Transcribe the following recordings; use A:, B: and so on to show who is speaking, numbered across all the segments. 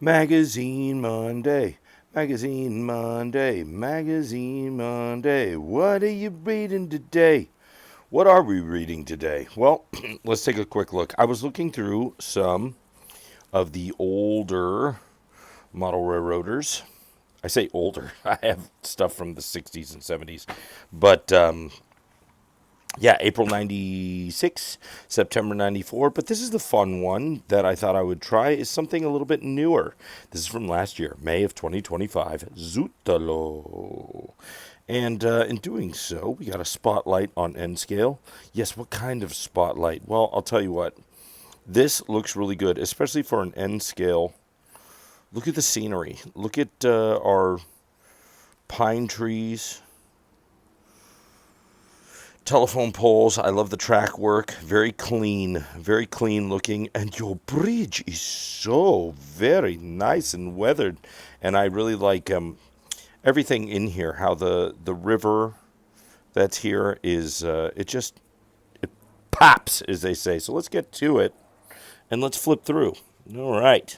A: Magazine Monday, Magazine Monday, Magazine Monday. What are you reading today? What are we reading today? Well, let's take a quick look. I was looking through some of the older model railroaders. I say older. I have stuff from the 60s and 70s. But yeah, April 96, September 94. But this is the fun one that I thought I would try, is something a little bit newer. This is from last year, May of 2025, Zutalo. And in doing so, we got a spotlight on N scale. Yes, what kind of spotlight? Well, I'll tell you what. This looks really good, especially for an N scale. Look at the scenery. Look at our pine trees, telephone poles. I love the track work. Very clean looking. And your bridge is so very nice and weathered. And I really like everything in here. How the river that's here is, it pops, as they say. So let's get to it and let's flip through. All right.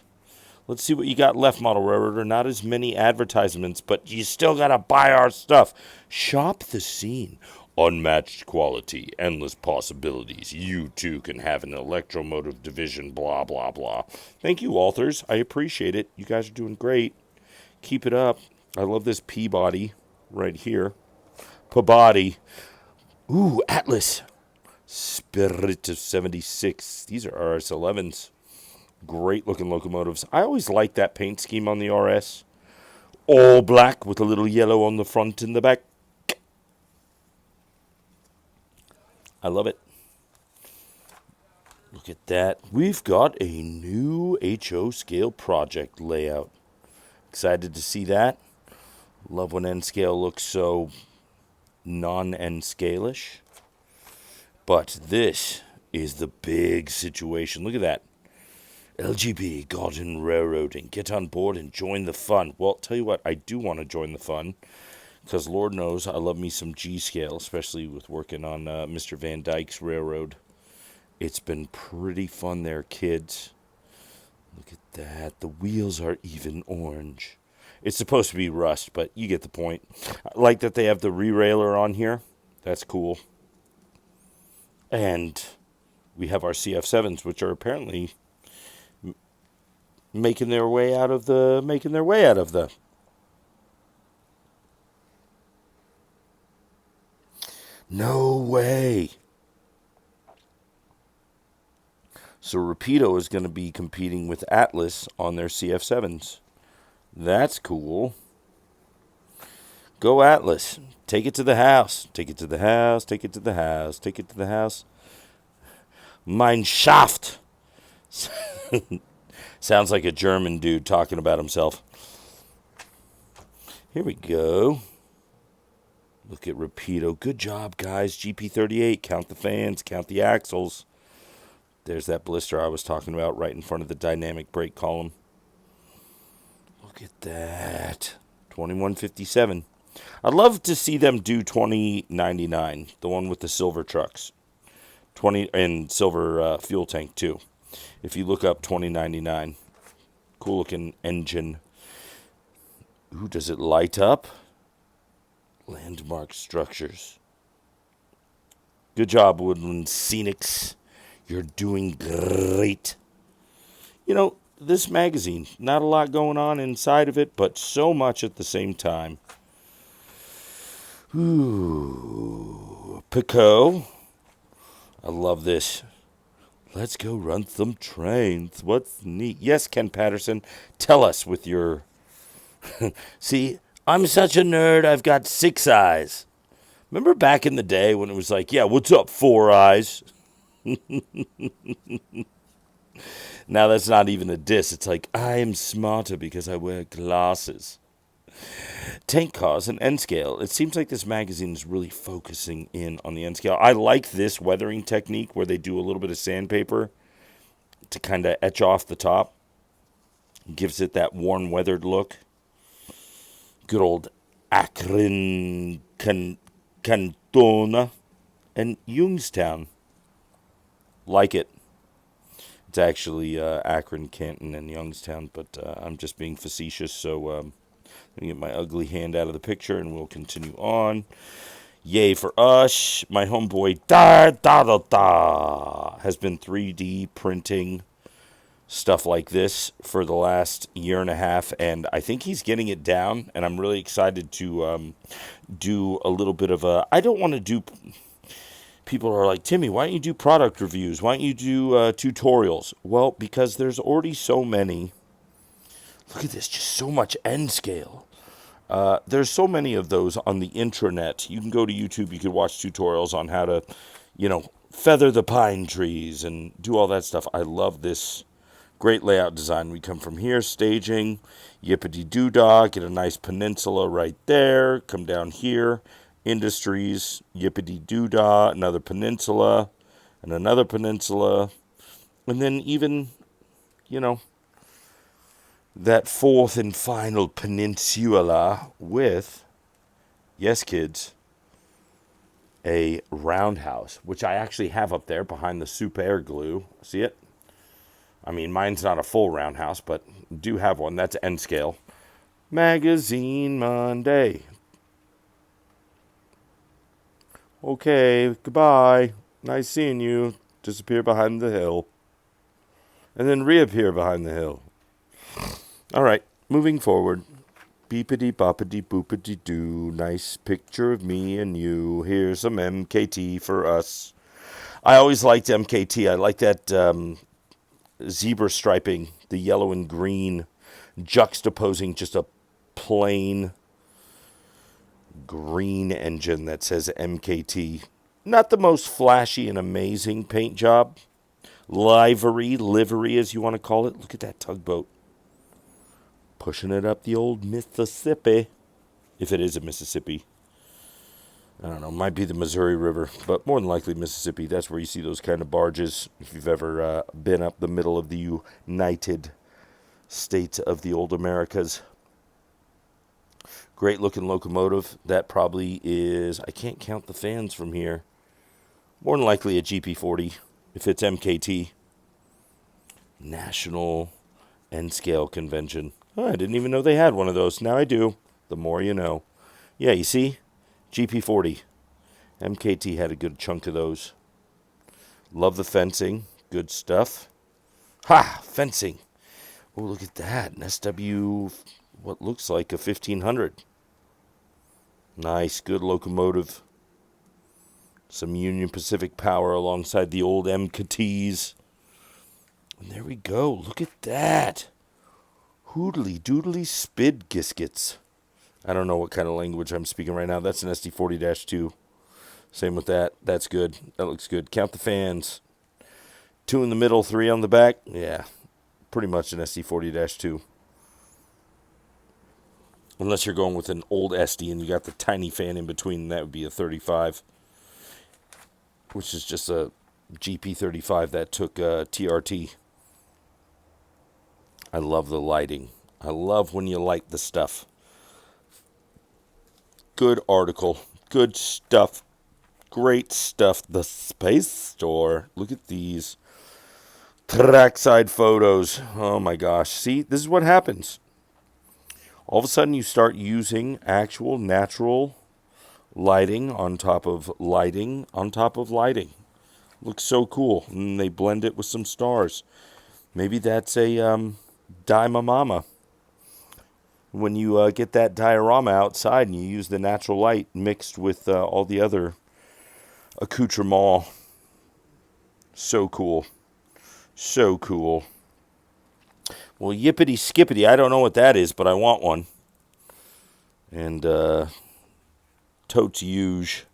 A: Let's see what you got left, Model Railroader. Not as many advertisements, but you still got to buy our stuff. Shop the scene. Unmatched quality, endless possibilities. You too can have an electromotive division, blah, blah, blah. Thank you, authors. I appreciate it. You guys are doing great. Keep it up. I love this Peabody right here. Peabody. Ooh, Atlas. Spirit of 76. These are RS-11s. Great looking locomotives. I always like that paint scheme on the RS. All black with a little yellow on the front and the back. I love it. Look at that. We've got a new HO scale project layout. Excited to see that. Love when N scale looks so non-N scale-ish. But this is the big situation. Look at that. LGB, Garden Railroading. Get on board and join the fun. Well, tell you what, I do want to join the fun. Because Lord knows I love me some G-scale, especially with working on Mr. Van Dyke's railroad. It's been pretty fun there, kids. Look at that. The wheels are even orange. It's supposed to be rust, but you get the point. I like that they have the re-railer on here. That's cool. And we have our CF7s, which are apparently making their way out of the. No way. So Rapido is going to be competing with Atlas on their CF7s. That's cool. Go Atlas. Take it to the house. Take it to the house. Take it to the house. Take it to the house. Mein Schaft. Sounds like a German dude talking about himself. Here we go. Look at Rapido. Good job, guys. GP38. Count the fans. Count the axles. There's that blister I was talking about right in front of the dynamic brake column. Look at that. 2157. I'd love to see them do 2099. The one with the silver trucks. 20 and silver fuel tank, too. If you look up 2099. Cool looking engine. Ooh, does it light up? Landmark structures. Good job, Woodland Scenics. You're doing great. You know, this magazine, not a lot going on inside of it, but so much at the same time. Ooh, Pico. I love this. Let's go run some trains. What's neat? Yes, Ken Patterson, tell us with your... See, I'm such a nerd, I've got 6 eyes. Remember back in the day when it was like, yeah, what's up, 4 eyes? Now that's not even a diss. It's like, I am smarter because I wear glasses. Tank cars and N scale. It seems like this magazine is really focusing in on the N scale. I like this weathering technique where they do a little bit of sandpaper to kind of etch off the top. Gives it that worn, weathered look. Good old Akron, Cantona, and Youngstown. Like it. It's actually Akron, Canton, and Youngstown, but I'm just being facetious, so let me get my ugly hand out of the picture, and we'll continue on. Yay for us. My homeboy has been 3D printing stuff like this for the last year and a half, and I think he's getting it down, and I'm really excited to do a little bit of a... I don't want to do... People are like, Timmy, why don't you do product reviews? Why don't you do tutorials? Well, because there's already so many. Look at this, just so much N scale. There's so many of those on the intranet. You can go to YouTube, you can watch tutorials on how to, feather the pine trees and do all that stuff. I love this great layout design. We come from here, staging, yippity-doo-dah, get a nice peninsula right there, come down here, industries, yippity-doo-dah, another peninsula, and another peninsula, and then even, that fourth and final peninsula with, yes, kids, a roundhouse, which I actually have up there behind the super glue. See it? I mean, mine's not a full roundhouse, but do have one. That's N scale. Magazine Monday. Okay, goodbye. Nice seeing you. Disappear behind the hill. And then reappear behind the hill. All right, moving forward. Beepity boppity boopity doo. Nice picture of me and you. Here's some MKT for us. I always liked MKT. I like that zebra striping, the yellow and green, juxtaposing just a plain green engine that says MKT. Not the most flashy and amazing paint job. Livery as you want to call it. Look at that tugboat. Pushing it up the old Mississippi. If it is a Mississippi. I don't know, might be the Missouri River, but more than likely Mississippi. That's where you see those kind of barges, if you've ever been up the middle of the United States of the old Americas. Great looking locomotive. That probably is, I can't count the fans from here. More than likely a GP40, if it's MKT. National N-Scale Convention. Oh, I didn't even know they had one of those. Now I do. The more you know. Yeah, you see? GP40. MKT had a good chunk of those. Love the fencing. Good stuff. Ha! Fencing. Oh, look at that. An SW, what looks like a 1500. Nice. Good locomotive. Some Union Pacific power alongside the old MKTs. And there we go. Look at that. Hoodly doodly spid giskets. I don't know what kind of language I'm speaking right now. That's an SD40-2. Same with that. That's good. That looks good. Count the fans. 2 in the middle, 3 on the back. Yeah, pretty much an SD40-2. Unless you're going with an old SD and you got the tiny fan in between, that would be a 35. Which is just a GP35 that took TRT. I love the lighting. I love when you light the stuff. Good article. Good stuff. Great stuff. The Space Store. Look at these trackside photos. Oh my gosh. See, this is what happens. All of a sudden you start using actual natural lighting on top of lighting on top of lighting. Looks so cool. And they blend it with some stars. Maybe that's a diorama. When you get that diorama outside and you use the natural light mixed with all the other accoutrements. So cool. So cool. Well, yippity skippity. I don't know what that is, but I want one. And totes huge.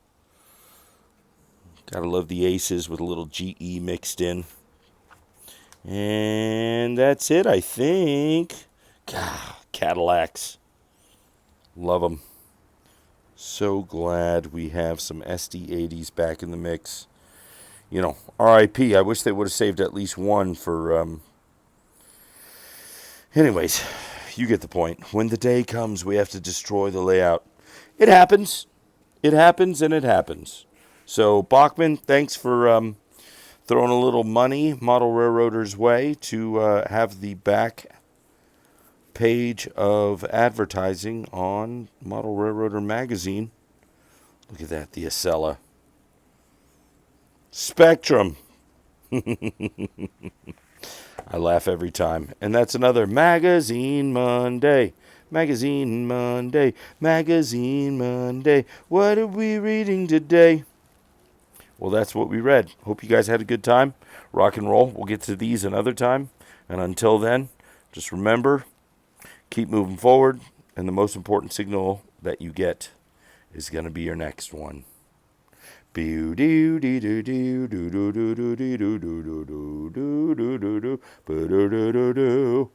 A: Gotta love the aces with a little GE mixed in. And that's it, I think. God, Cadillacs. Love them. So glad we have some SD80s back in the mix. RIP. I wish they would have saved at least one for... Anyways, you get the point. When the day comes, we have to destroy the layout. It happens. It happens, and it happens. So, Bachman, thanks for Throwing a little money model railroaders way to have the back page of advertising on Model Railroader magazine. Look at that, the Acela. Spectrum. I laugh every time. And that's another Magazine Monday. Magazine Monday. Magazine Monday. What are we reading today? Well, that's what we read. Hope you guys had a good time. Rock and roll. We'll get to these another time. And until then, just remember, keep moving forward. And the most important signal that you get is going to be your next one. Pew doo doo doo doo doo doo doo doo doo doo doo doo doo doo doo doo doo doo.